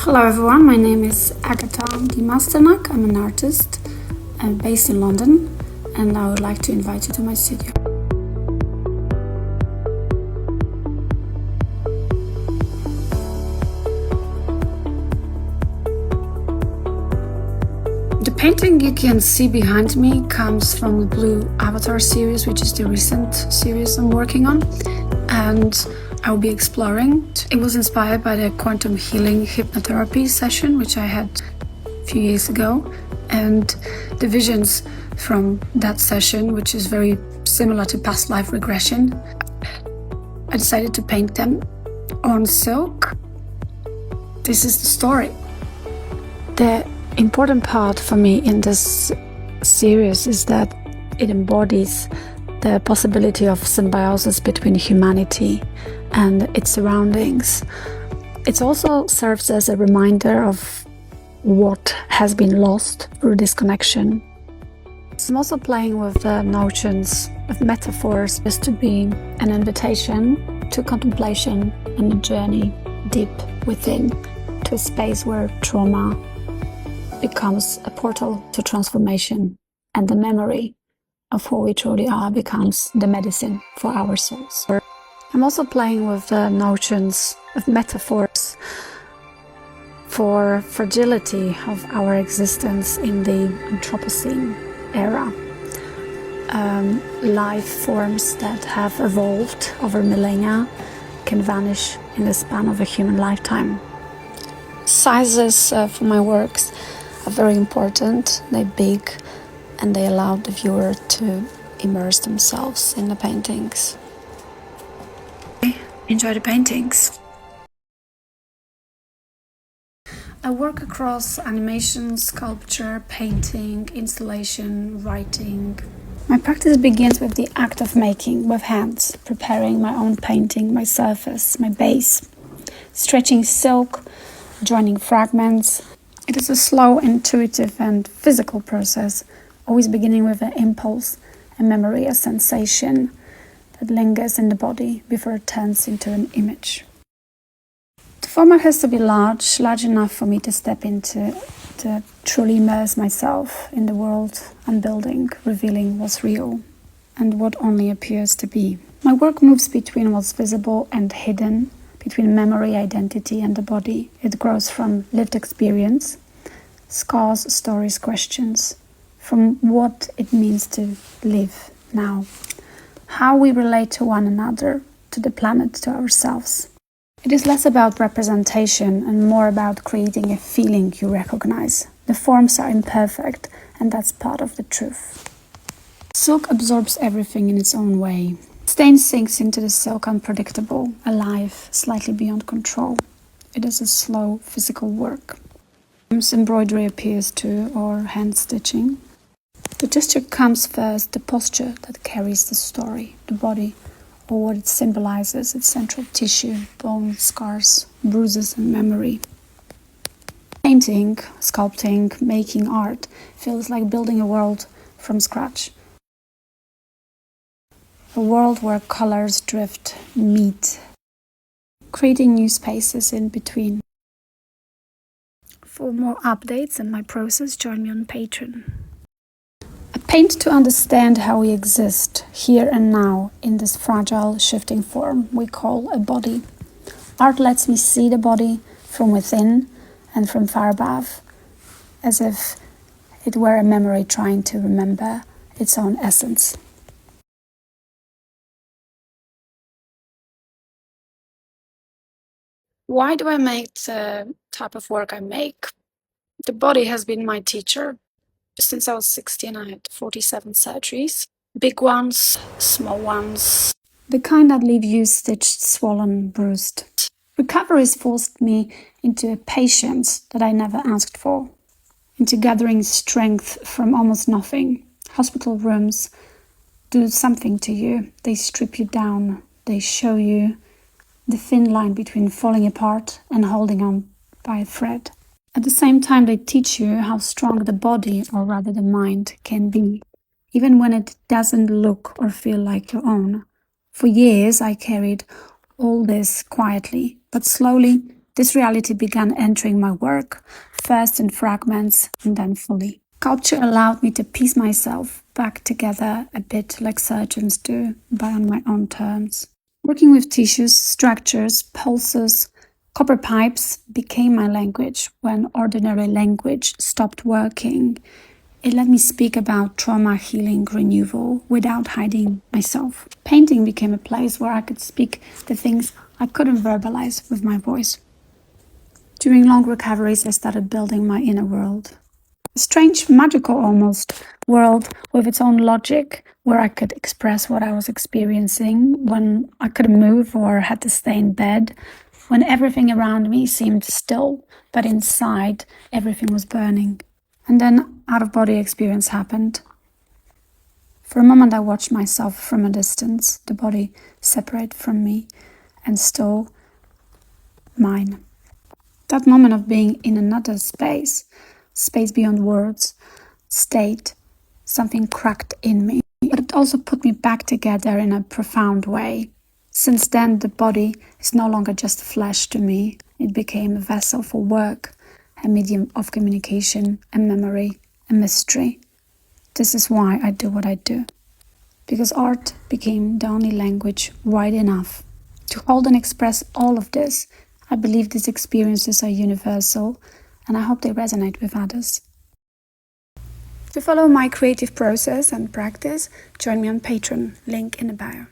Hello everyone, my name is Agata the Masternak. I'm an artist based in London, and I would like to invite you to my studio. The painting you can see behind me comes from the Blue Avatar series, which is the recent series I'm working on, and I will be exploring. It was inspired by the quantum healing hypnotherapy session, which I had a few years ago, and the visions from that session, which is very similar to past life regression. I decided to paint them on silk. This is the story. The important part for me in this series is that it embodies the possibility of symbiosis between humanity and its surroundings. It also serves as a reminder of what has been lost through disconnection. I'm also playing with the notions of metaphors as to be an invitation to contemplation and a journey deep within, to a space where trauma becomes a portal to transformation, and the memory of who we truly are becomes the medicine for our souls. I'm also playing with the notions of metaphors for fragility of our existence in the Anthropocene era. Life forms that have evolved over millennia can vanish in the span of a human lifetime. Sizes for my works are very important. They're big, and they allow the viewer to immerse themselves in the paintings. Enjoy the paintings. I work across animation, sculpture, painting, installation, writing. My practice begins with the act of making with hands, preparing my own painting, my surface, my base, stretching silk, joining fragments. It is a slow, intuitive and physical process, always beginning with an impulse, a memory, a sensation that lingers in the body before it turns into an image. The format has to be large enough for me to step into, to truly immerse myself in the world I'm building, revealing what's real and what only appears to be. My work moves between what's visible and hidden, between memory, identity and the body. It grows from lived experience, scars, stories, questions, from what it means to live now, how we relate to one another, to the planet, to ourselves. It is less about representation and more about creating a feeling you recognize. The forms are imperfect, and that's part of the truth. Silk absorbs everything in its own way. Stain sinks into the silk unpredictable, alive, slightly beyond control. It is a slow physical work. Embroidery appears too, or hand stitching. The gesture comes first, the posture that carries the story, the body, or what it symbolizes, its central tissue, bones, scars, bruises and memory. Painting, sculpting, making art feels like building a world from scratch. A world where colors drift, meet, creating new spaces in between. For more updates on my process, join me on Patroen. I paint to understand how we exist here and now in this fragile, shifting form we call a body. Art lets me see the body from within and from far above, as if it were a memory trying to remember its own essence. Why do I make the type of work I make? The body has been my teacher. Since I was 16, I had 47 surgeries. Big ones, small ones. The kind that leave you stitched, swollen, bruised. Recovery has forced me into a patience that I never asked for. Into gathering strength from almost nothing. Hospital rooms do something to you. They strip you down. They show you the thin line between falling apart and holding on by a thread. At the same time, they teach you how strong the body, or rather the mind, can be, even when it doesn't look or feel like your own. For years, I carried all this quietly, but slowly This reality began entering my work, first in fragments and then fully. Sculpture allowed me to piece myself back together a bit like surgeons do, but on my own terms. Working with tissues, structures, pulses, copper pipes became my language when ordinary language stopped working. It let me speak about trauma, healing, renewal without hiding myself. Painting became a place where I could speak the things I couldn't verbalize with my voice. During long recoveries, I started building my inner world. A strange, magical almost world with its own logic, where I could express what I was experiencing when I couldn't move or had to stay in bed, when everything around me seemed still, but inside everything was burning. And then out-of-body experience happened. For a moment I watched myself from a distance, the body separate from me and still mine. That moment of being in another space beyond words, stayed, something cracked in me. But it also put me back together in a profound way. Since then, the body is no longer just flesh to me. It became a vessel for work, a medium of communication, a memory, a mystery. This is why I do what I do. Because art became the only language wide enough to hold and express all of this. I believe these experiences are universal, and I hope they resonate with others. To follow my creative process and practice, join me on Patroen, link in the bio.